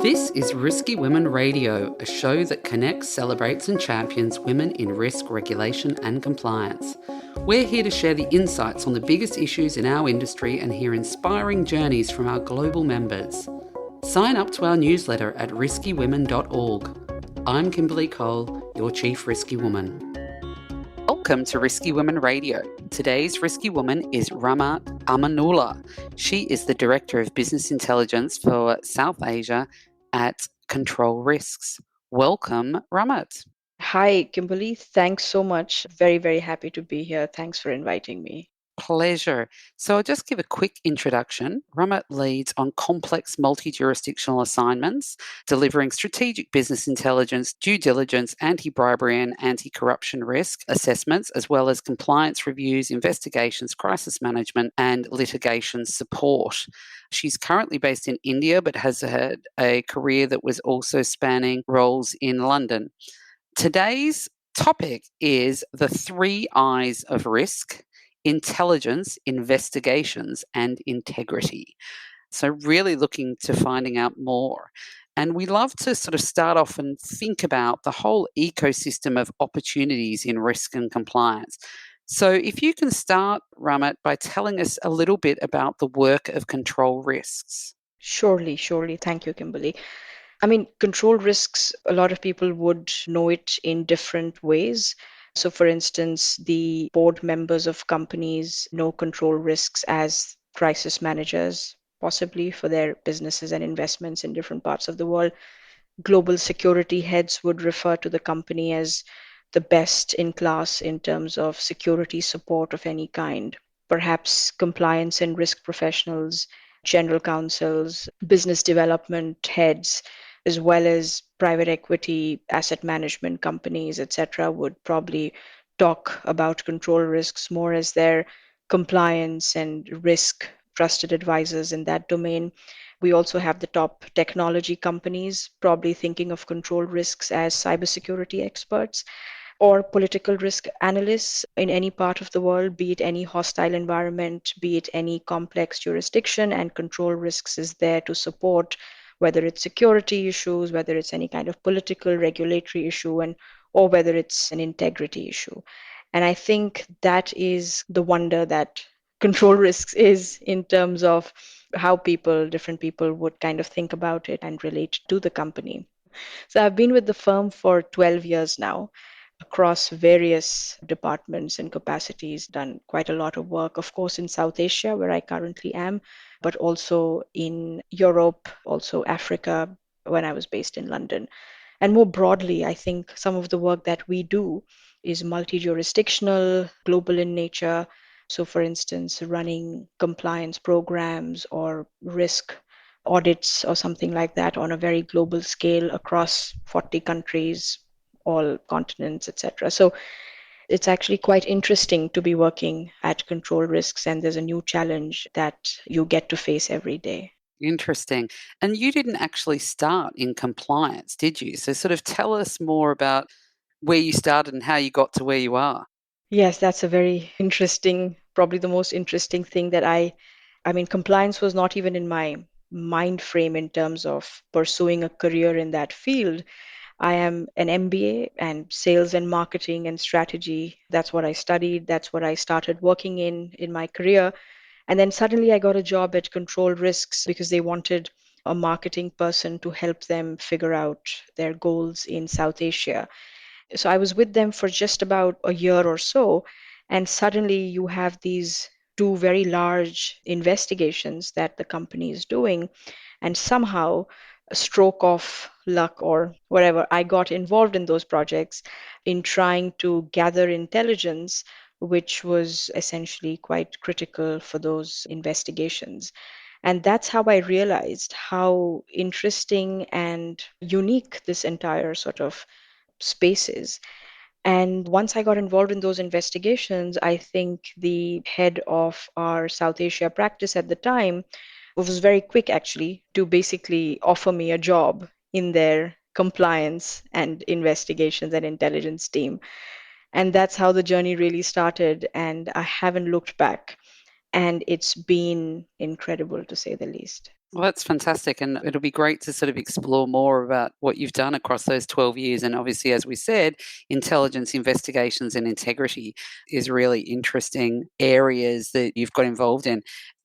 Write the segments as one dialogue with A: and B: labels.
A: This is Risky Women Radio, a show that connects, celebrates and champions women in risk, regulation and compliance. We're here to share the insights on the biggest issues in our industry and hear inspiring journeys from our global members. Sign up to our newsletter at riskywomen.org. I'm Kimberley Cole, your Chief Risky Woman. Welcome to Risky Women Radio. Today's Risky Woman is Rahmat Amanullah. She is the Director of Business Intelligence for South Asia at Control Risks. Welcome, Rahmat.
B: Hi, Kimberley. Thanks so much. Very, very happy to be here. Thanks for inviting me.
A: Pleasure. So I'll just give a quick introduction. Rahmat leads on complex multi-jurisdictional assignments, delivering strategic business intelligence, due diligence, anti-bribery and anti-corruption risk assessments, as well as compliance reviews, investigations, crisis management, and litigation support. She's currently based in India, but has had a career that was also spanning roles in London. Today's topic is the 3 I's of risk: intelligence, investigations, and integrity. So really looking to finding out more. And we love to sort of start off and think about the whole ecosystem of opportunities in risk and compliance. So if you can start, Rahmat, by telling us a little bit about the work of control risks.
B: Surely. Thank you, Kimberley. Control risks, a lot of people would know it in different ways. So, for instance, the board members of companies know control risks as crisis managers, possibly for their businesses and investments in different parts of the world. Global security heads would refer to the company as the best in class in terms of security support of any kind. Perhaps compliance and risk professionals, general counsels, business development heads, as well as private equity, asset management companies, etc., would probably talk about control risks more as their compliance and risk trusted advisors in that domain. We also have the top technology companies probably thinking of control risks as cybersecurity experts or political risk analysts in any part of the world, be it any hostile environment, be it any complex jurisdiction, and control risks is there to support whether it's security issues, whether it's any kind of political regulatory issue, or whether it's an integrity issue. And I think that is the wonder that control risks is in terms of how different people would kind of think about it and relate to the company. So I've been with the firm for 12 years now, across various departments and capacities, done quite a lot of work, of course, in South Asia, where I currently am, but also in Europe, also Africa, when I was based in London. And more broadly, I think some of the work that we do is multi-jurisdictional, global in nature. So, for instance, running compliance programs or risk audits or something like that on a very global scale across 40 countries, all continents, etc. So it's actually quite interesting to be working at control risks, and there's a new challenge that you get to face every day.
A: Interesting. And you didn't actually start in compliance, did you? So sort of tell us more about where you started and how you got to where you are.
B: Yes, that's a very interesting, probably the most interesting thing that compliance was not even in my mind frame in terms of pursuing a career in that field. I am an MBA and sales and marketing and strategy. That's what I studied. That's what I started working in my career. And then suddenly I got a job at Control Risks because they wanted a marketing person to help them figure out their goals in South Asia. So I was with them for just about a year or so. And suddenly you have these 2 very large investigations that the company is doing. And somehow, a stroke of luck or whatever, I got involved in those projects in trying to gather intelligence, which was essentially quite critical for those investigations. And that's how I realized how interesting and unique this entire sort of space is. And once I got involved in those investigations, I think the head of our South Asia practice at the time was very quick actually to basically offer me a job in their compliance and investigations and intelligence team. And that's how the journey really started. And I haven't looked back. And it's been incredible to say the least.
A: Well, that's fantastic. And it'll be great to sort of explore more about what you've done across those 12 years. And obviously, as we said, intelligence, investigations, and integrity is really interesting areas that you've got involved in.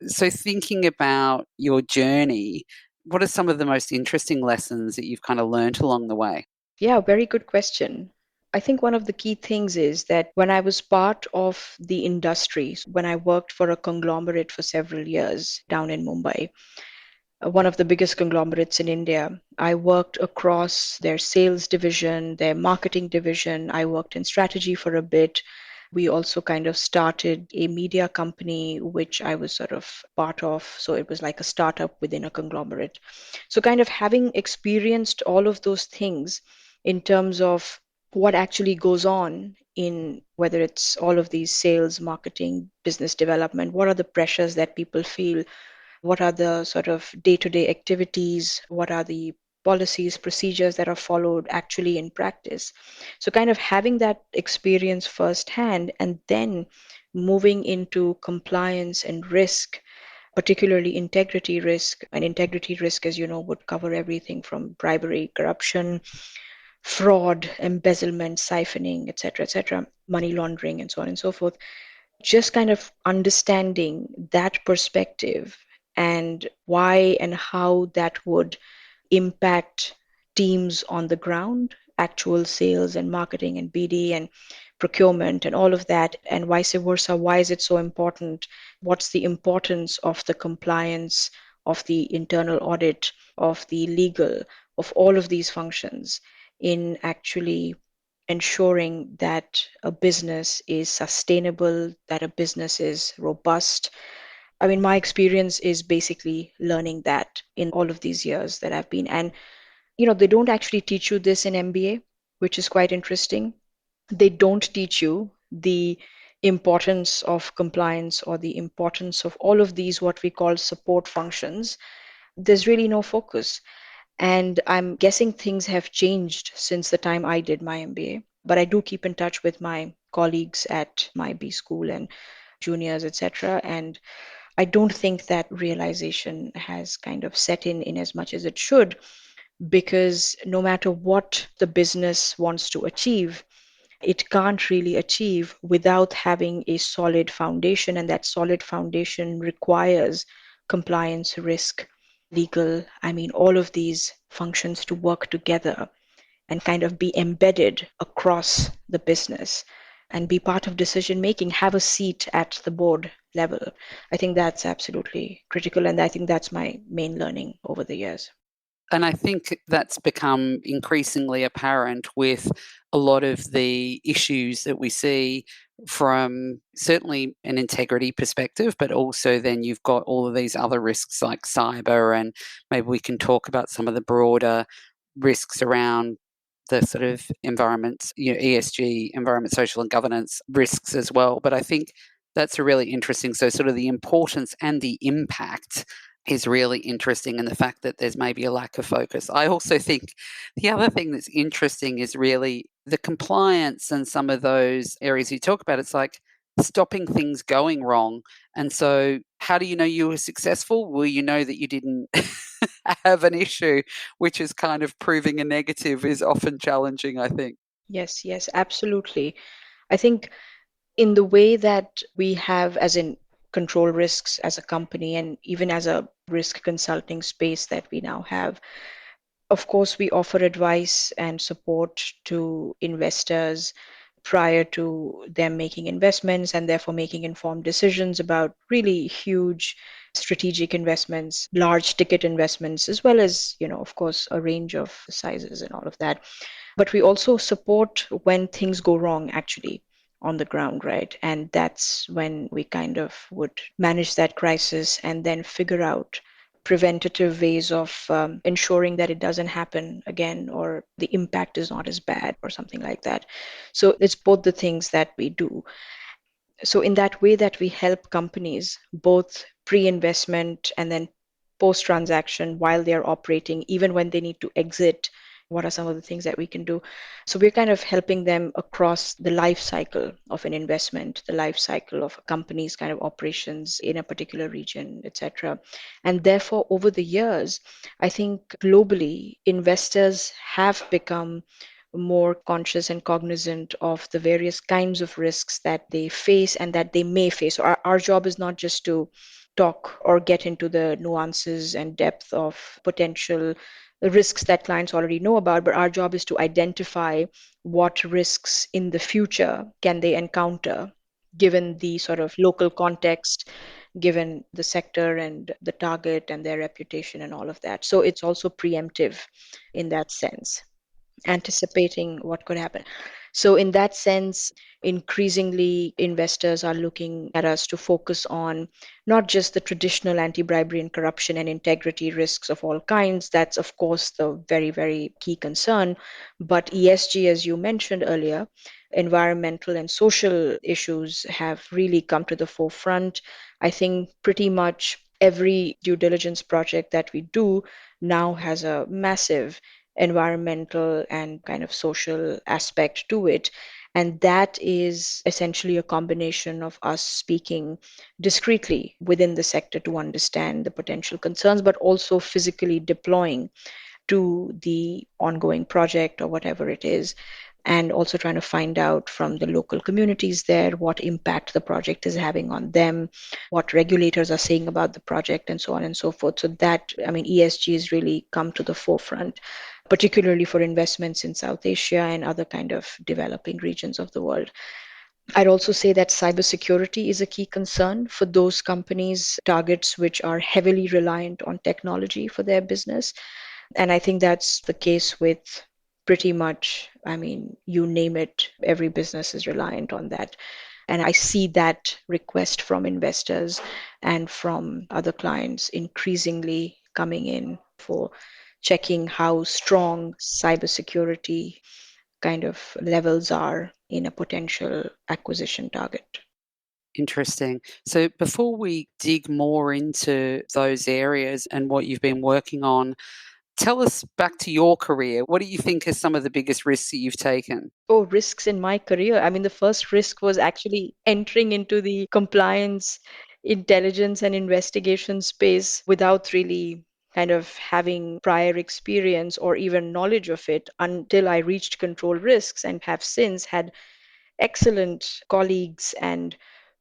A: So, thinking about your journey, what are some of the most interesting lessons that you've kind of learned along the way?
B: Yeah, very good question. I think one of the key things is that when I was part of the industry, when I worked for a conglomerate for several years down in Mumbai, one of the biggest conglomerates in India. I worked across their sales division, their marketing division. I worked in strategy for a bit. We also kind of started a media company, which I was sort of part of. So it was like a startup within a conglomerate. So, kind of having experienced all of those things in terms of what actually goes on in whether it's all of these sales, marketing, business development, what are the pressures that people feel, what are the sort of day-to-day activities, what are the policies, procedures that are followed actually in practice. So, kind of having that experience firsthand and then moving into compliance and risk, particularly integrity risk. And integrity risk, as you know, would cover everything from bribery, corruption, fraud, embezzlement, siphoning, etc., money laundering, and so on and so forth. Just kind of understanding that perspective and why and how that would impact teams on the ground, actual sales and marketing and BD and procurement and all of that, and vice versa. Why is it so important? What's the importance of the compliance, of the internal audit, of the legal, of all of these functions in actually ensuring that a business is sustainable, that a business is robust? I mean, my experience is basically learning that in all of these years that I've been. And, they don't actually teach you this in MBA, which is quite interesting. They don't teach you the importance of compliance or the importance of all of these, what we call support functions. There's really no focus. And I'm guessing things have changed since the time I did my MBA. But I do keep in touch with my colleagues at my B school and juniors, etc. And I don't think that realization has kind of set in as much as it should, because no matter what the business wants to achieve, it can't really achieve without having a solid foundation. And that solid foundation requires compliance, risk, legal, I mean, all of these functions to work together and kind of be embedded across the business and be part of decision making, have a seat at the board level. I think that's absolutely critical. And I think that's my main learning over the years.
A: And I think that's become increasingly apparent with a lot of the issues that we see from certainly an integrity perspective, but also then you've got all of these other risks like cyber, and maybe we can talk about some of the broader risks around the sort of environment, ESG, environment, social and governance risks as well. But I think that's a really interesting, so sort of the importance and the impact is really interesting, and the fact that there's maybe a lack of focus. I also think the other thing that's interesting is really the compliance and some of those areas you talk about. It's like stopping things going wrong. And so, how do you know you were successful? Well, you know that you didn't have an issue, which is kind of proving a negative is often challenging, I think.
B: Yes, yes, absolutely. I think in the way that we have, as in control risks as a company, and even as a risk consulting space that we now have, of course, we offer advice and support to investors prior to them making investments and therefore making informed decisions about really huge strategic investments, large ticket investments, as well as, of course, a range of sizes and all of that. But we also support when things go wrong actually on the ground, right? And that's when we kind of would manage that crisis and then figure out preventative ways of ensuring that it doesn't happen again, or the impact is not as bad or something like that. So it's both the things that we do. So in that way that we help companies both pre-investment and then post-transaction while they're operating, even when they need to exit What are some of the things that we can do? So we're kind of helping them across the life cycle of an investment, the life cycle of a company's kind of operations in a particular region, etc. And therefore, over the years, I think globally, investors have become more conscious and cognizant of the various kinds of risks that they face and that they may face. So our job is not just to talk or get into the nuances and depth of potential risks that clients already know about, but our job is to identify what risks in the future can they encounter given the sort of local context, given the sector and the target and their reputation and all of that. So it's also preemptive in that sense, anticipating what could happen. So, in that sense, increasingly investors are looking at us to focus on not just the traditional anti bribery and corruption and integrity risks of all kinds. That's, of course, the very, very key concern. But ESG, as you mentioned earlier, environmental and social issues have really come to the forefront. I think pretty much every due diligence project that we do now has a massive environmental and kind of social aspect to it. And that is essentially a combination of us speaking discreetly within the sector to understand the potential concerns, but also physically deploying to the ongoing project or whatever it is, and also trying to find out from the local communities there what impact the project is having on them, what regulators are saying about the project, and so on and so forth. So that, I mean, ESG has really come to the forefront, particularly for investments in South Asia and other kind of developing regions of the world. I'd also say that cybersecurity is a key concern for those companies, targets which are heavily reliant on technology for their business. And I think that's the case with pretty much, I mean, you name it, every business is reliant on that. And I see that request from investors and from other clients increasingly coming in for checking how strong cybersecurity kind of levels are in a potential acquisition target.
A: Interesting. So before we dig more into those areas and what you've been working on, tell us back to your career. What do you think are some of the biggest risks that you've taken?
B: Oh, risks in my career. I mean, the first risk was actually entering into the compliance, intelligence, and investigation space without really kind of having prior experience or even knowledge of it until I reached control risks, and have since had excellent colleagues and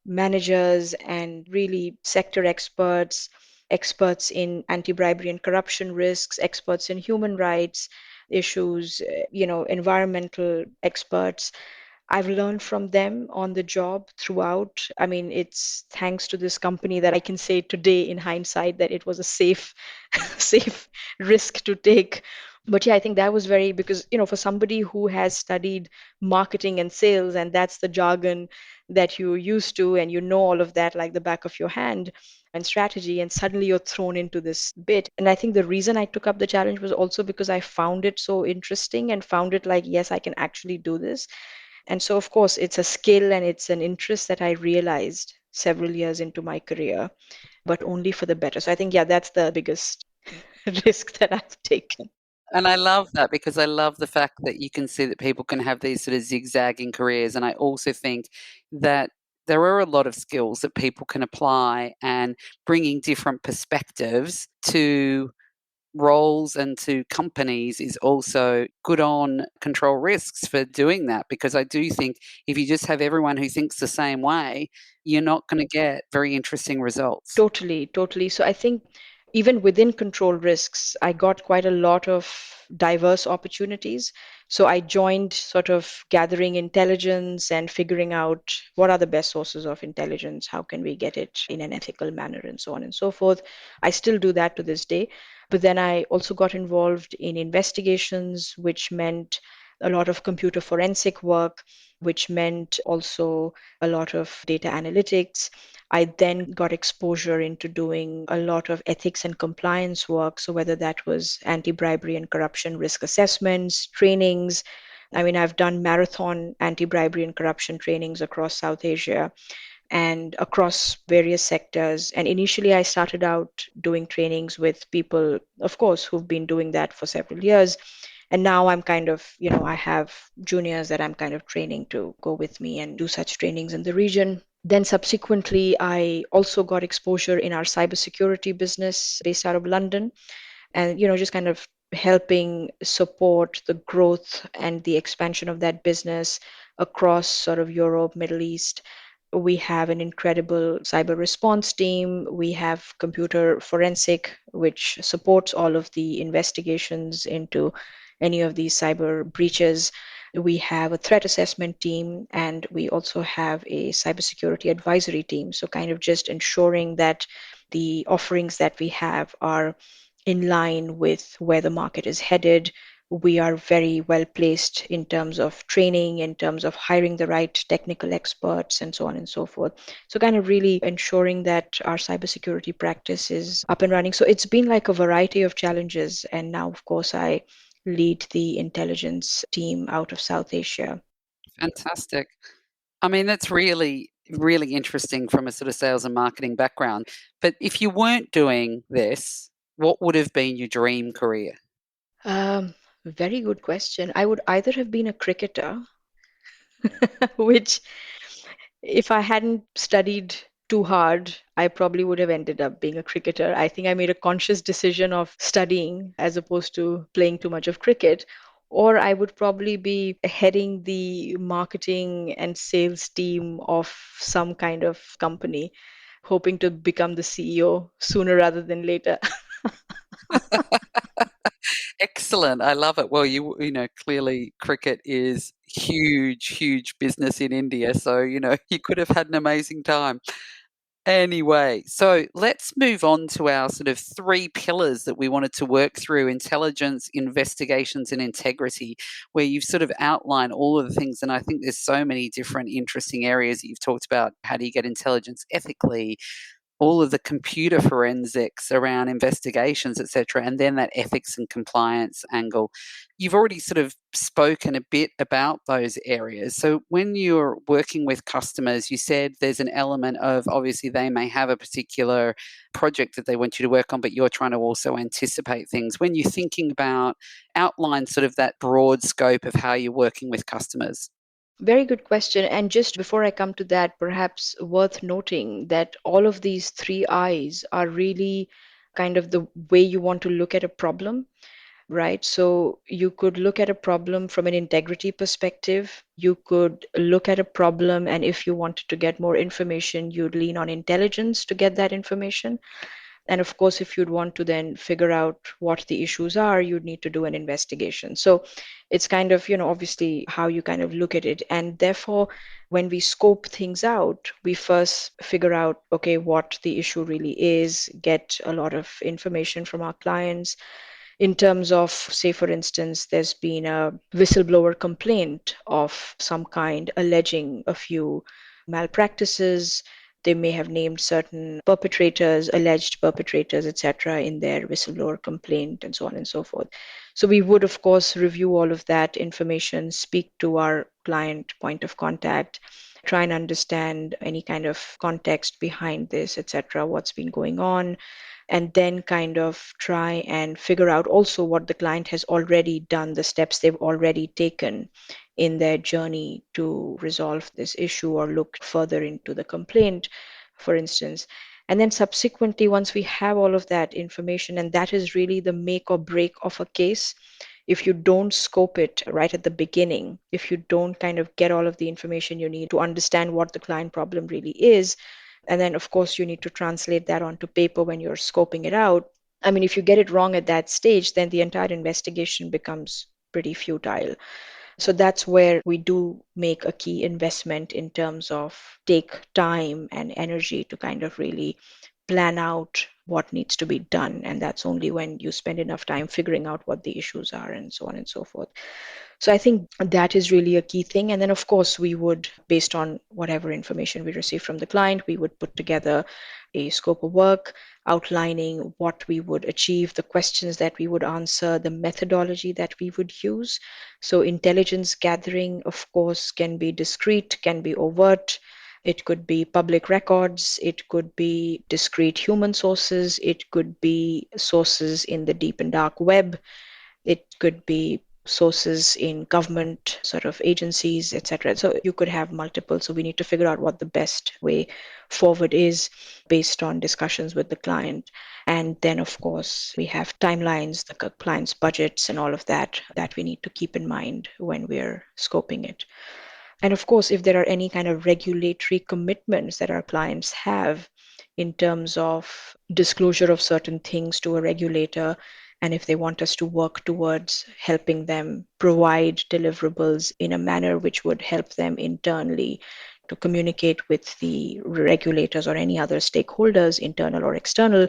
B: managers and really sector experts, experts in anti bribery and corruption risks, experts in human rights issues, environmental experts. I've learned from them on the job throughout. I mean, it's thanks to this company that I can say today in hindsight that it was a safe safe risk to take. But yeah, I think that was very, because for somebody who has studied marketing and sales, and that's the jargon that you're used to, and you know all of that like the back of your hand, and strategy, and suddenly you're thrown into this bit. And I think the reason I took up the challenge was also because I found it so interesting and found it like, yes, I can actually do this. And so, of course, it's a skill and it's an interest that I realized several years into my career, but only for the better. So I think, yeah, that's the biggest risk that I've taken.
A: And I love that because I love the fact that you can see that people can have these sort of zigzagging careers. And I also think that there are a lot of skills that people can apply, and bringing different perspectives to roles and to companies is also good on control risks for doing that, because I do think if you just have everyone who thinks the same way, you're not going to get very interesting results.
B: Totally, totally. So I think even within control risks, I got quite a lot of diverse opportunities. So I joined sort of gathering intelligence and figuring out what are the best sources of intelligence, how can we get it in an ethical manner, and so on and so forth. I still do that to this day. But then I also got involved in investigations, which meant a lot of computer forensic work, which meant also a lot of data analytics. I then got exposure into doing a lot of ethics and compliance work. So, whether that was anti bribery and corruption risk assessments, trainings. I mean, I've done marathon anti bribery and corruption trainings across South Asia and across various sectors. And initially, I started out doing trainings with people, of course, who've been doing that for several years. And now I'm kind of, I have juniors that I'm kind of training to go with me and do such trainings in the region. Then subsequently, I also got exposure in our cybersecurity business based out of London, and just kind of helping support the growth and the expansion of that business across sort of Europe, Middle East. We have an incredible cyber response team. We have computer forensic, which supports all of the investigations into any of these cyber breaches. We have a threat assessment team, and we also have a cybersecurity advisory team. So, kind of just ensuring that the offerings that we have are in line with where the market is headed. We are very well placed in terms of training, in terms of hiring the right technical experts, and so on and so forth. So, kind of really ensuring that our cybersecurity practice is up and running. So, it's been like a variety of challenges. And now, of course, I lead the intelligence team out of South Asia.
A: Fantastic. I mean, that's really, really interesting from a sort of sales and marketing background. But if you weren't doing this, what would have been your dream career?
B: Very good question. I would either have been a cricketer, which if I hadn't studied too hard, I probably would have ended up being a cricketer. I think I made a conscious decision of studying as opposed to playing too much of cricket. Or I would probably be heading the marketing and sales team of some kind of company, hoping to become the CEO sooner rather than later.
A: Excellent. I love it. Well, clearly cricket is huge, huge business in India. So, you could have had an amazing time. Anyway, so let's move on to our sort of three pillars that we wanted to work through: intelligence, investigations, and integrity, where you've sort of outlined all of the things. And I think there's so many different interesting areas that you've talked about. How do you get intelligence ethically? All of the computer forensics around investigations, etc., and then that ethics and compliance angle. You've already sort of spoken a bit about those areas. So when you're working with customers, you said there's an element of obviously they may have a particular project that they want you to work on, but you're trying to also anticipate things. When you're thinking about outline sort of that broad scope of how you're working with customers.
B: Very good question. And just before I come to that, perhaps worth noting that all of these three I's are really kind of the way you want to look at a problem, right? So you could look at a problem from an integrity perspective. You could look at a problem, and if you wanted to get more information, you'd lean on intelligence to get that information. And of course, if you'd want to then figure out what the issues are, you'd need to do an investigation. So it's kind of, obviously how you kind of look at it. And therefore, when we scope things out, we first figure out, okay, what the issue really is, get a lot of information from our clients. In terms of, say, for instance, there's been a whistleblower complaint of some kind alleging a few malpractices. They may have named certain perpetrators, alleged perpetrators, etc., in their whistleblower complaint, and so on and so forth. So we would, of course, review all of that information, speak to our client point of contact, try and understand any kind of context behind this, etc., what's been going on, and then kind of try and figure out also what the client has already done, the steps they've already taken in their journey to resolve this issue or look further into the complaint, for instance. And then subsequently, once we have all of that information, and that is really the make or break of a case, if you don't scope it right at the beginning, if you don't kind of get all of the information you need to understand what the client problem really is, and then, of course, you need to translate that onto paper when you're scoping it out. I mean, if you get it wrong at that stage, then the entire investigation becomes pretty futile. So that's where we do make a key investment in terms of take time and energy to kind of really plan out what needs to be done. And that's only when you spend enough time figuring out what the issues are and so on and so forth. So I think that is really a key thing. And then, of course, we would, based on whatever information we receive from the client, we would put together a scope of work outlining what we would achieve, the questions that we would answer, the methodology that we would use. So intelligence gathering, of course, can be discrete, can be overt. It could be public records, it could be discrete human sources, it could be sources in the deep and dark web, it could be sources in government sort of agencies, etc. So you could have multiple. So we need to figure out what the best way forward is based on discussions with the client. And then, of course, we have timelines, the client's budgets, and all of that we need to keep in mind when we're scoping it. And of course, if there are any kind of regulatory commitments that our clients have in terms of disclosure of certain things to a regulator, and if they want us to work towards helping them provide deliverables in a manner which would help them internally to communicate with the regulators or any other stakeholders, internal or external,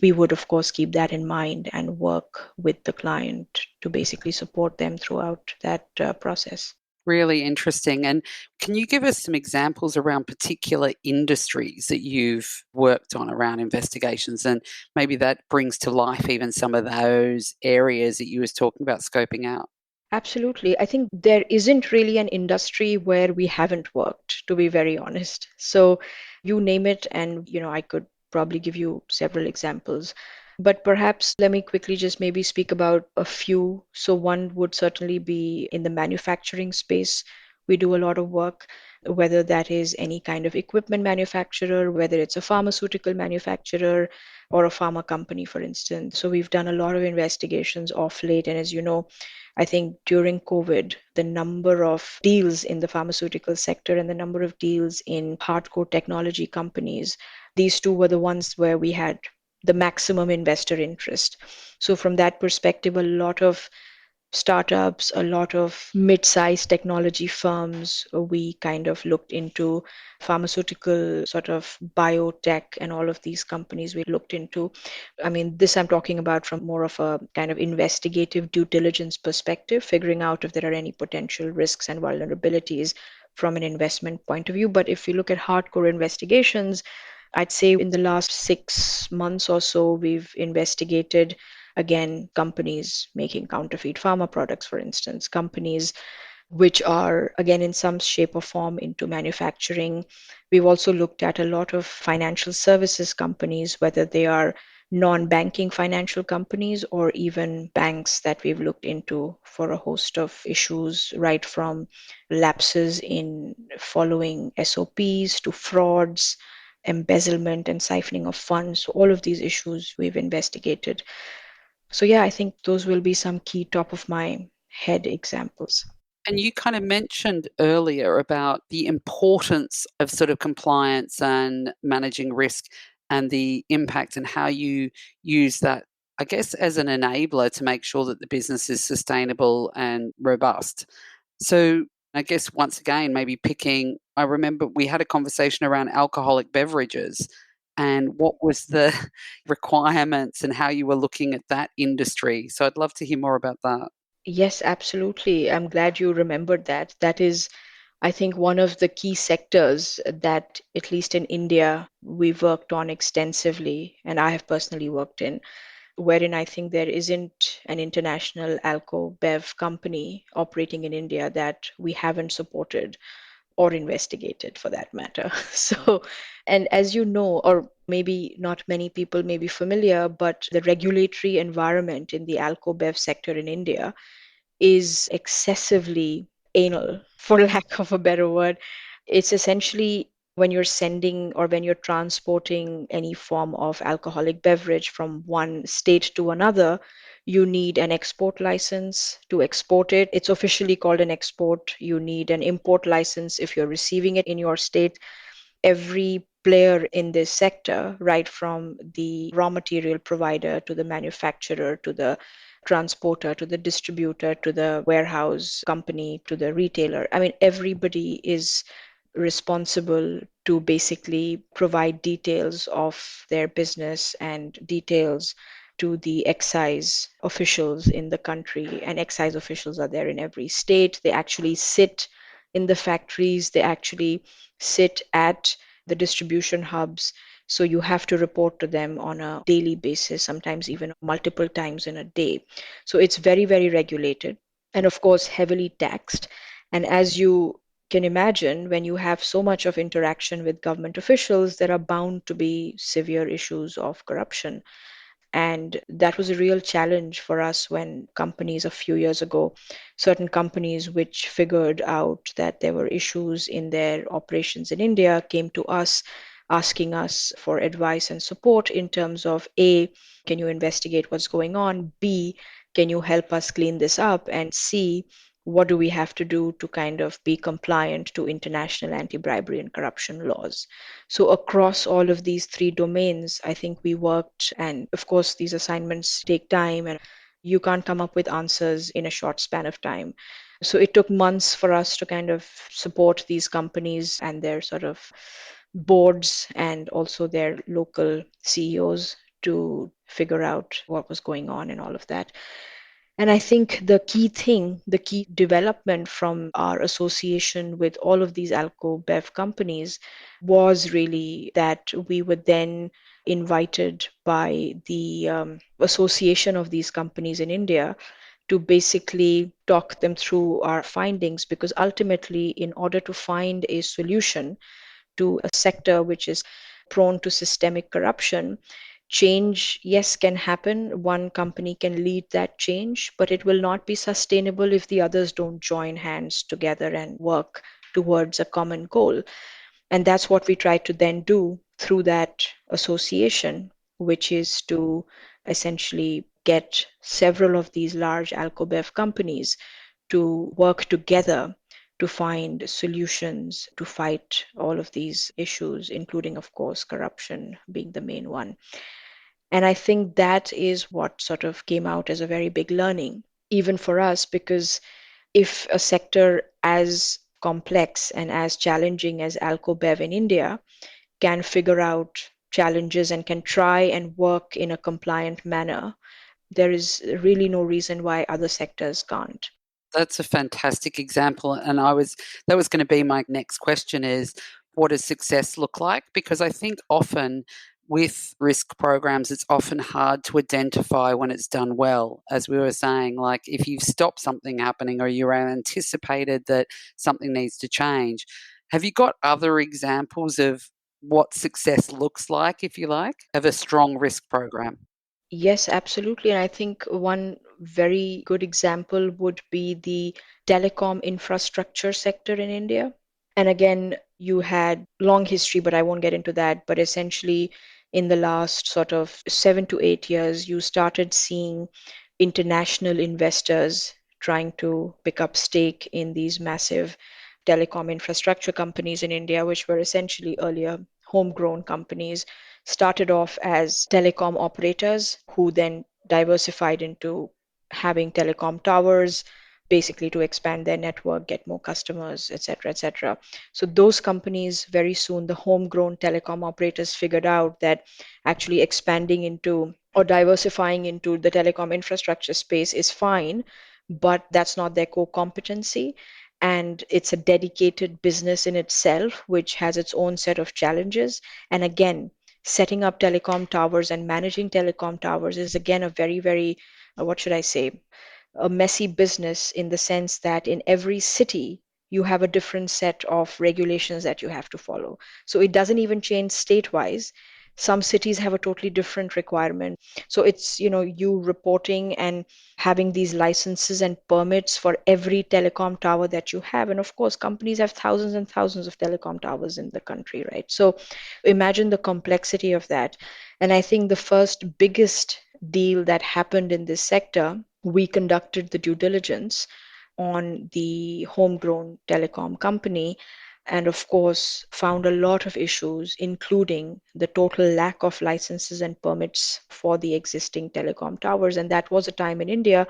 B: we would, of course, keep that in mind and work with the client to basically support them throughout that process.
A: Really interesting. And can you give us some examples around particular industries that you've worked on around investigations? And maybe that brings to life even some of those areas that you was talking about scoping out.
B: Absolutely. I think there isn't really an industry where we haven't worked, to be very honest. So you name it, and I could probably give you several examples. But perhaps let me quickly just maybe speak about a few. So one would certainly be in the manufacturing space. We do a lot of work, whether that is any kind of equipment manufacturer, whether it's a pharmaceutical manufacturer or a pharma company, for instance. So we've done a lot of investigations off late. And as you know, I think during COVID, the number of deals in the pharmaceutical sector and the number of deals in hardcore technology companies, these two were the ones where we had the maximum investor interest. So, from that perspective, a lot of startups, a lot of mid-sized technology firms. We kind of looked into pharmaceutical, sort of biotech, and all of these companies we looked into. I mean, this I'm talking about from more of a kind of investigative due diligence perspective, figuring out if there are any potential risks and vulnerabilities from an investment point of view. But if you look at hardcore investigations, I'd say in the last 6 months or so, we've investigated again companies making counterfeit pharma products, for instance, companies which are again in some shape or form into manufacturing. We've also looked at a lot of financial services companies, whether they are non-banking financial companies or even banks that we've looked into for a host of issues, right from lapses in following SOPs to frauds, embezzlement and siphoning of funds. So all of these issues we've investigated. So yeah, I think those will be some key top of my head examples.
A: And you kind of mentioned earlier about the importance of sort of compliance and managing risk and the impact and how you use that, I guess, as an enabler to make sure that the business is sustainable and robust. So I guess once again, maybe picking, I remember we had a conversation around alcoholic beverages and what was the requirements and how you were looking at that industry. So I'd love to hear more about that.
B: Yes, absolutely. I'm glad you remembered that. That is, I think, one of the key sectors that, at least in India, we've worked on extensively, and I have personally worked in, wherein I think there isn't an international alco bev company operating in India that we haven't supported or investigated for that matter. So, and as you know, or maybe not many people may be familiar, but the regulatory environment in the alco bev sector in India is excessively anal, for lack of a better word. It's essentially when you're sending or when you're transporting any form of alcoholic beverage from one state to another, you need an export license to export it. It's officially called an export. You need an import license if you're receiving it in your state. Every player in this sector, right from the raw material provider to the manufacturer to the transporter to the distributor to the warehouse company to the retailer. I mean, everybody is responsible to basically provide details of their business and details to the excise officials in the country. And excise officials are there in every state. They actually sit in the factories, they actually sit at the distribution hubs. So you have to report to them on a daily basis, sometimes even multiple times in a day. So it's very, very regulated and, of course, heavily taxed. And as you can imagine, when you have so much of interaction with government officials, there are bound to be severe issues of corruption. And that was a real challenge for us when companies a few years ago, certain companies which figured out that there were issues in their operations in India, came to us asking us for advice and support in terms of A, can you investigate what's going on? B, can you help us clean this up? And C, what do we have to do to kind of be compliant to international anti-bribery and corruption laws? So across all of these three domains, I think we worked, and of course, these assignments take time and you can't come up with answers in a short span of time. So it took months for us to kind of support these companies and their sort of boards and also their local CEOs to figure out what was going on and all of that. And I think the key thing, the key development from our association with all of these alco bev companies was really that we were then invited by the association of these companies in India to basically talk them through our findings, because ultimately, in order to find a solution to a sector which is prone to systemic corruption, change, yes, can happen. One company can lead that change, but it will not be sustainable if the others don't join hands together and work towards a common goal. And that's what we try to then do through that association, which is to essentially get several of these large alcobev companies to work together to find solutions to fight all of these issues, including, of course, corruption being the main one. And I think that is what sort of came out as a very big learning, even for us, because if a sector as complex and as challenging as Alcobev in India can figure out challenges and can try and work in a compliant manner, there is really no reason why other sectors can't.
A: That's a fantastic example, and that was gonna be my next question is, what does success look like? Because I think often with risk programs, it's often hard to identify when it's done well. As we were saying, like, if you've stopped something happening or you anticipated that something needs to change. Have you got other examples of what success looks like, if you like, of a strong risk program?
B: Yes, absolutely. And I think one very good example would be the telecom infrastructure sector in India. And again, you had long history, but I won't get into that. But essentially, in the last sort of 7 to 8 years, you started seeing international investors trying to pick up stake in these massive telecom infrastructure companies in India, which were essentially earlier homegrown companies, started off as telecom operators who then diversified into having telecom towers, basically to expand their network, get more customers, etc., etc. So those companies, very soon, the homegrown telecom operators figured out that actually expanding into or diversifying into the telecom infrastructure space is fine, but that's not their core competency. And it's a dedicated business in itself, which has its own set of challenges. And again, setting up telecom towers and managing telecom towers is again a very, very, what should I say, a messy business in the sense that in every city, you have a different set of regulations that you have to follow. So it doesn't even change state-wise. Some cities have a totally different requirement. So it's, you reporting and having these licenses and permits for every telecom tower that you have. And of course, companies have thousands and thousands of telecom towers in the country, right? So imagine the complexity of that. And I think the first biggest deal that happened in this sector, we conducted the due diligence on the homegrown telecom company, and of course found a lot of issues, including the total lack of licenses and permits for the existing telecom towers. And that was a time in India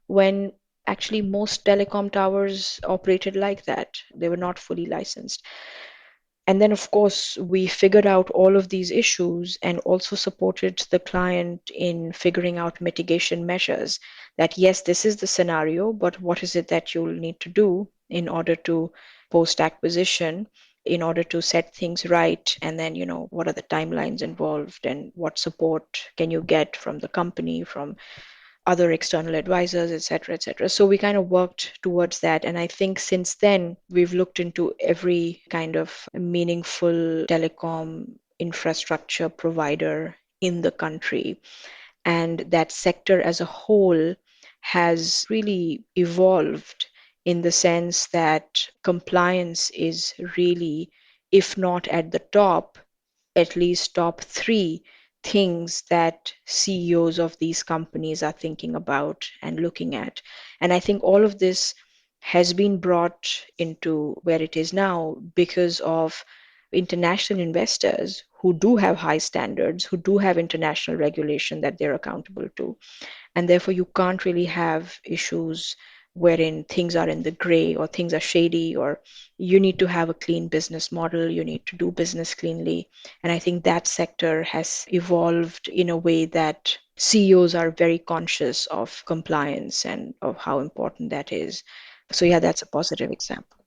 B: when actually most telecom towers operated like that. They were not fully licensed. And then, of course, we figured out all of these issues and also supported the client in figuring out mitigation measures. That, yes, this is the scenario, but what is it that you'll need to do in order to post acquisition, in order to set things right? And then, what are the timelines involved and what support can you get from the company, from other external advisors, et cetera, et cetera. So we kind of worked towards that. And I think since then, we've looked into every kind of meaningful telecom infrastructure provider in the country. And that sector as a whole has really evolved in the sense that compliance is really, if not at the top, at least top three things that CEOs of these companies are thinking about and looking at. And I think all of this has been brought into where it is now because of international investors who do have high standards, who do have international regulation that they're accountable to. And therefore, you can't really have issues wherein things are in the gray or things are shady, or you need to have a clean business model, you need to do business cleanly. And I think that sector has evolved in a way that CEOs are very conscious of compliance and of how important that is. So, yeah, that's a positive example.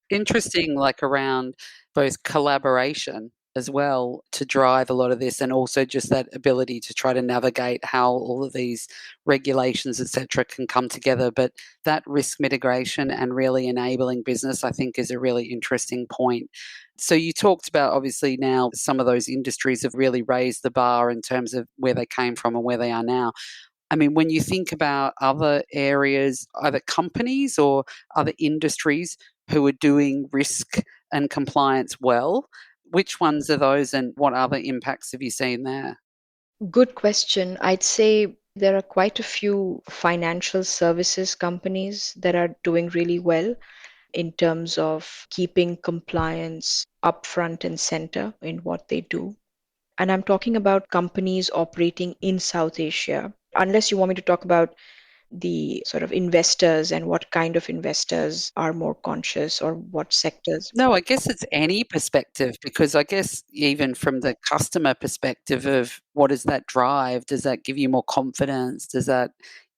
A: Interesting, like around both collaboration as well to drive a lot of this, and also just that ability to try to navigate how all of these regulations, etc., can come together. But that risk mitigation and really enabling business, I think, is a really interesting point. So you talked about obviously now some of those industries have really raised the bar in terms of where they came from and where they are now. I mean, when you think about other areas, either companies or other industries who are doing risk and compliance well, which ones are those and what other impacts have you seen there?
B: Good question. I'd say there are quite a few financial services companies that are doing really well in terms of keeping compliance up front and center in what they do. And I'm talking about companies operating in South Asia. Unless you want me to talk about the sort of investors and what kind of investors are more conscious or what sectors.
A: No, I guess it's any perspective because I guess even from the customer perspective of what does that drive? Does that give you more confidence? Does that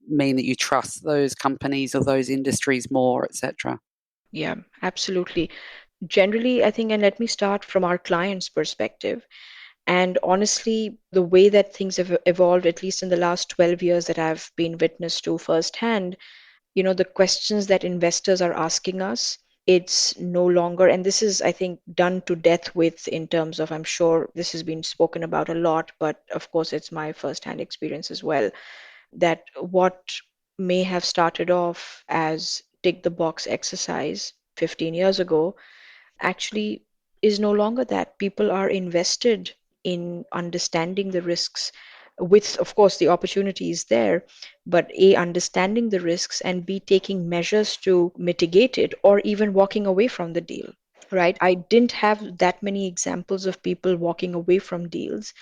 A: mean that you trust those companies or those industries more, etc.?
B: Yeah, absolutely. Generally, I think, and let me start from our client's perspective. And honestly, the way that things have evolved, at least in the last 12 years that I've been witness to firsthand, the questions that investors are asking us, it's no longer, and this is, I think, done to death with in terms of, I'm sure this has been spoken about a lot, but of course, it's my firsthand experience as well, that what may have started off as tick the box exercise 15 years ago actually is no longer that. People are invested in understanding the risks with, of course, the opportunities there, but A, understanding the risks, and B, taking measures to mitigate it or even walking away from the deal. Right? I didn't have that many examples of people walking away from deals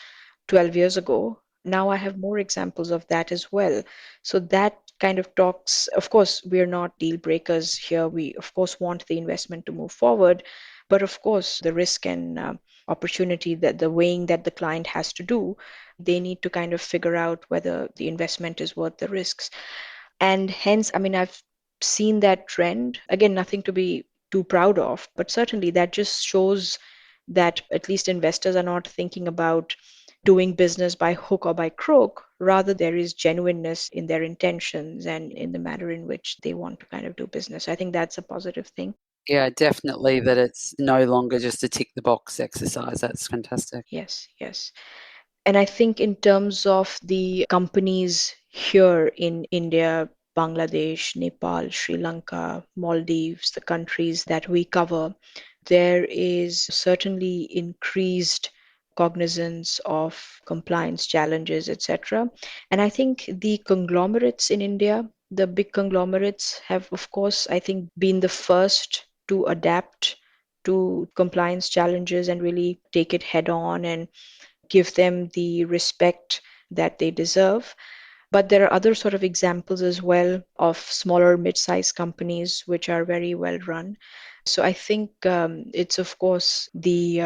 B: 12 years ago. Now I have more examples of that as well. So that kind of talks, of course, we're not deal breakers here. We, of course, want the investment to move forward. But of course, the risk and opportunity, that the weighing that the client has to do, they need to kind of figure out whether the investment is worth the risks. And hence, I mean, I've seen that trend. Again, nothing to be too proud of, but certainly that just shows that at least investors are not thinking about doing business by hook or by crook. Rather, there is genuineness in their intentions and in the manner in which they want to kind of do business. I think that's a positive thing.
A: Yeah, definitely that it's no longer just a tick the box exercise. That's fantastic.
B: Yes, yes. And I think in terms of the companies here in India, Bangladesh, Nepal, Sri Lanka, Maldives, the countries that we cover, there is certainly increased cognizance of compliance challenges, etc. And I think the conglomerates in India, the big conglomerates, have, of course, I think, been the first to adapt to compliance challenges and really take it head on and give them the respect that they deserve. But there are other sort of examples as well of smaller mid-sized companies which are very well run. So I think it's, of course, the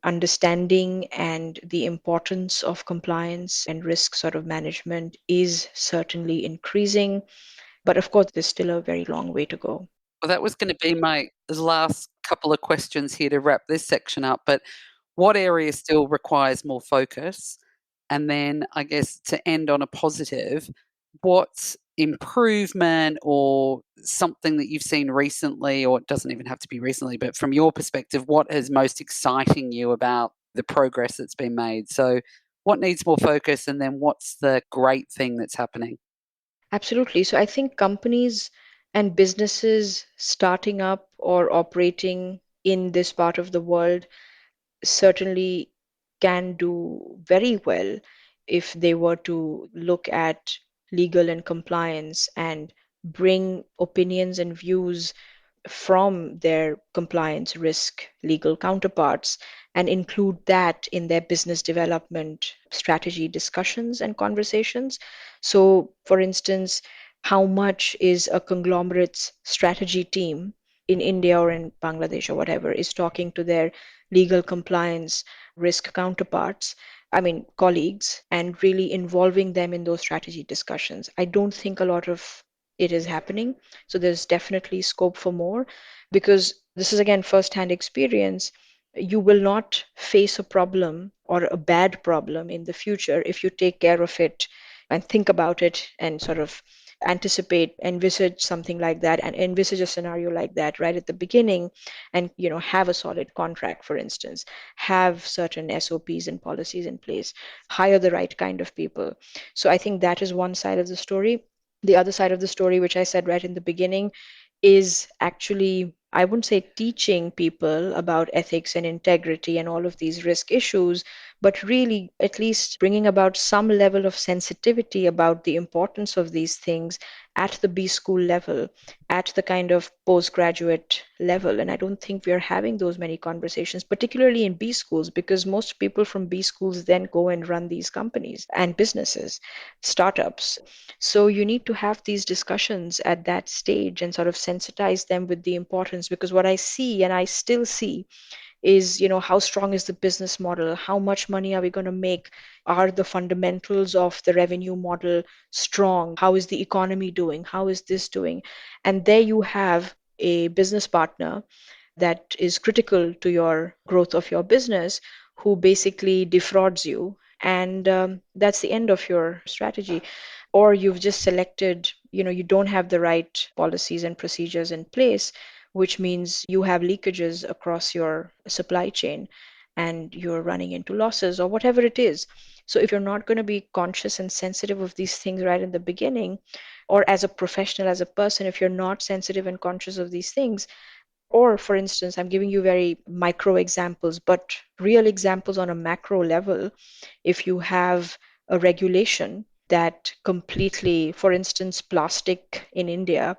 B: understanding and the importance of compliance and risk sort of management is certainly increasing. But of course, there's still a very long way to go.
A: Well, that was going to be my last couple of questions here to wrap this section up. But what area still requires more focus? And then, I guess, to end on a positive, what improvement or something that you've seen recently, or it doesn't even have to be recently, but from your perspective, what is most exciting you about the progress that's been made? So, what needs more focus, and then what's the great thing that's happening?
B: Absolutely. So I think companies and businesses starting up or operating in this part of the world certainly can do very well if they were to look at legal and compliance and bring opinions and views from their compliance risk legal counterparts and include that in their business development strategy discussions and conversations. So, for instance, how much is a conglomerate's strategy team in India or in Bangladesh or whatever is talking to their legal compliance risk counterparts, I mean, colleagues, and really involving them in those strategy discussions? I don't think a lot of it is happening. So there's definitely scope for more because this is again first-hand experience. You will not face a problem or a bad problem in the future if you take care of it and think about it and sort of anticipate, envisage something like that and envisage a scenario like that right at the beginning and have a solid contract, for instance, have certain SOPs and policies in place, hire the right kind of people. So I think that is one side of the story. The other side of the story, which I said right in the beginning, is actually, I wouldn't say teaching people about ethics and integrity and all of these risk issues, but really at least bringing about some level of sensitivity about the importance of these things at the B school level, at the kind of postgraduate level. And I don't think we're having those many conversations, particularly in B schools, because most people from B schools then go and run these companies and businesses, startups. So you need to have these discussions at that stage and sort of sensitize them with the importance, because what I see and I still see is, how strong is the business model? How much money are we going to make? Are the fundamentals of the revenue model strong? How is the economy doing? How is this doing? And there you have a business partner that is critical to your growth of your business who basically defrauds you. And that's the end of your strategy. Or you've just selected, you don't have the right policies and procedures in place, which means you have leakages across your supply chain and you're running into losses or whatever it is. So if you're not going to be conscious and sensitive of these things right in the beginning, or as a professional, as a person, if you're not sensitive and conscious of these things, or, for instance, I'm giving you very micro examples, but real examples on a macro level. If you have a regulation that completely, for instance, plastic in India,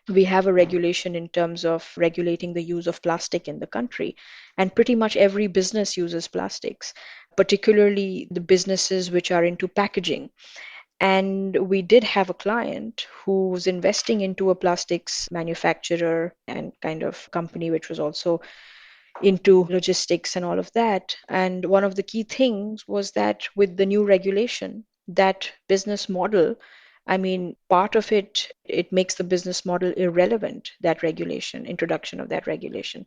B: we have a regulation in terms of regulating the use of plastic in the country. And pretty much every business uses plastics, particularly the businesses which are into packaging. And we did have a client who was investing into a plastics manufacturer and kind of company, which was also into logistics and all of that. And one of the key things was that with the new regulation, that business model, I mean, part of it, it makes the business model irrelevant, that regulation, introduction of that regulation.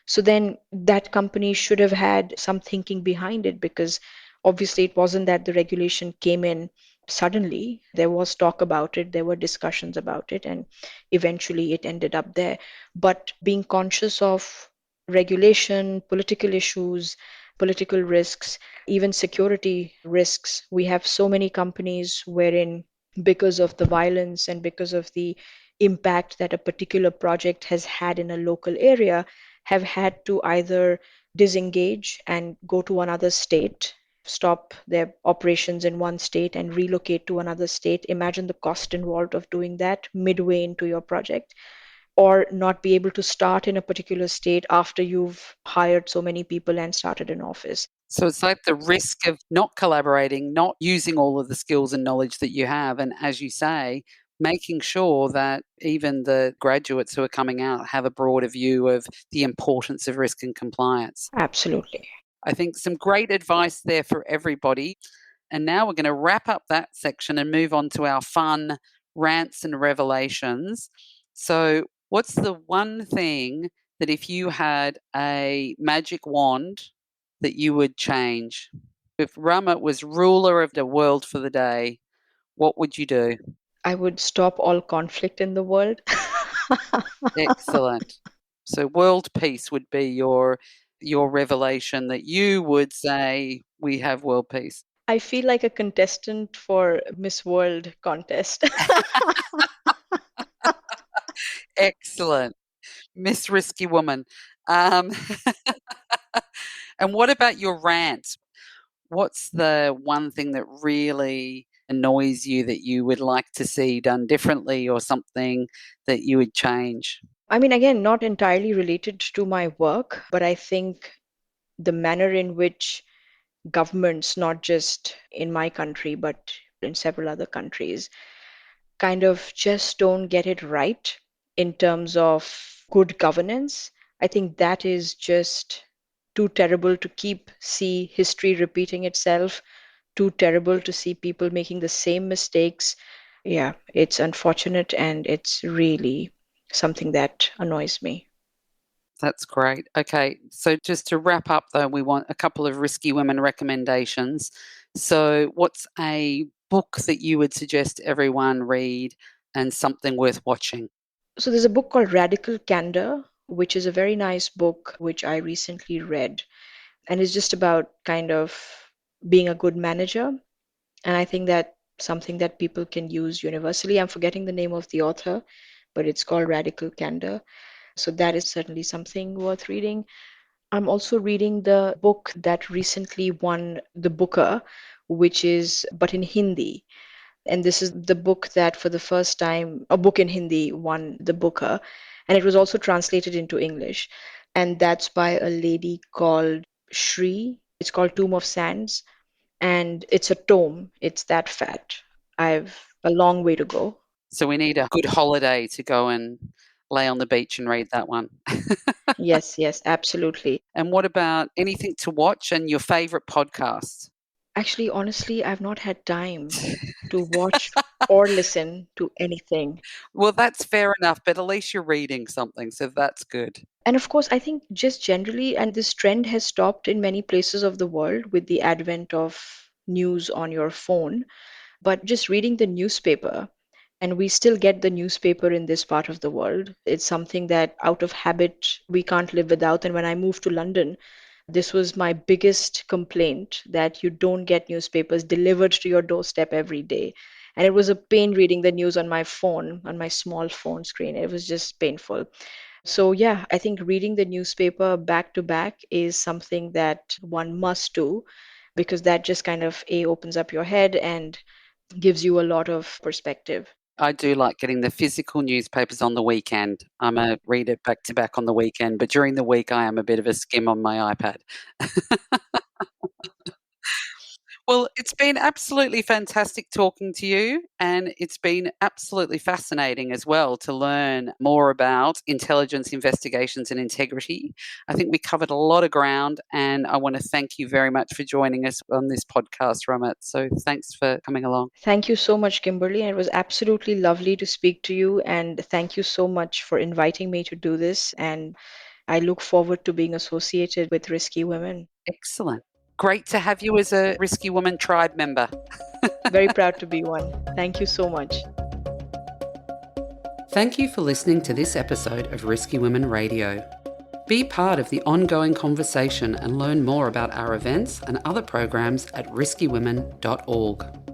B: So then that company should have had some thinking behind it, because obviously it wasn't that the regulation came in suddenly. There was talk about it, there were discussions about it, and eventually it ended up there. But being conscious of regulation, political issues, political risks, even security risks. We have so many companies wherein, because of the violence and because of the impact that a particular project has had in a local area, have had to either disengage and go to another state, stop their operations in one state and relocate to another state. Imagine the cost involved of doing that midway into your project, or not be able to start in a particular state after you've hired so many people and started an office.
A: So it's like the risk of not collaborating, not using all of the skills and knowledge that you have. And as you say, making sure that even the graduates who are coming out have a broader view of the importance of risk and compliance.
B: Absolutely.
A: I think some great advice there for everybody. And now we're going to wrap up that section and move on to our fun rants and revelations. So, what's the one thing that if you had a magic wand that you would change? If Rahmat was ruler of the world for the day, what would you do?
B: I would stop all conflict in the world.
A: Excellent. So world peace would be your revelation, that you would say we have world peace.
B: I feel like a contestant for Miss World contest.
A: Excellent. Miss Risky Woman. Um, and what about your rant? What's the one thing that really annoys you that you would like to see done differently or something that you would change?
B: I mean, again, not entirely related to my work, but I think the manner in which governments, not just in my country, but in several other countries, kind of just don't get it right in terms of good governance. I think that is just too terrible to keep see history repeating itself, too terrible to see people making the same mistakes. Yeah, it's unfortunate and it's really something that annoys me.
A: That's great. Okay, so just to wrap up, though, we want a couple of risky women recommendations. So, what's a book that you would suggest everyone read and something worth watching?
B: So there's a book called Radical Candor, which is a very nice book which I recently read. And it's just about kind of being a good manager. And I think that something that people can use universally. I'm forgetting the name of the author, but it's called Radical Candor. So that is certainly something worth reading. I'm also reading the book that recently won the Booker, which is but in Hindi. And this is the book that for the first time, a book in Hindi won the Booker. And it was also translated into English. And that's by a lady called Shri. It's called Tomb of Sands. And it's a tome. It's that fat. I've a long way to go.
A: So, we need a good holiday to go and lay on the beach and read that one.
B: Yes, yes, absolutely.
A: And what about anything to watch and your favorite podcasts?
B: Actually, honestly, I've not had time to watch or listen to anything.
A: Well, that's fair enough, but at least you're reading something, so that's good.
B: And of course, I think just generally, and this trend has stopped in many places of the world with the advent of news on your phone, but just reading the newspaper, and we still get the newspaper in this part of the world. It's something that out of habit we can't live without. And when I moved to London, this was my biggest complaint that you don't get newspapers delivered to your doorstep every day. And it was a pain reading the news on my phone, on my small phone screen. It was just painful. So, yeah, I think reading the newspaper back to back is something that one must do because that just kind of A, opens up your head and gives you a lot of perspective.
A: I do like getting the physical newspapers on the weekend. I'm a reader back to back on the weekend, but during the week I am a bit of a skim on my iPad. Well, it's been absolutely fantastic talking to you, and it's been absolutely fascinating as well to learn more about intelligence investigations and integrity. I think we covered a lot of ground, and I want to thank you very much for joining us on this podcast, Ramit. So thanks for coming along.
B: Thank you so much, Kimberly. It was absolutely lovely to speak to you. And thank you so much for inviting me to do this. And I look forward to being associated with Risky Women.
A: Excellent. Great to have you as a Risky Woman tribe member.
B: Very proud to be one. Thank you so much.
A: Thank you for listening to this episode of Risky Women Radio. Be part of the ongoing conversation and learn more about our events and other programs at riskywomen.org.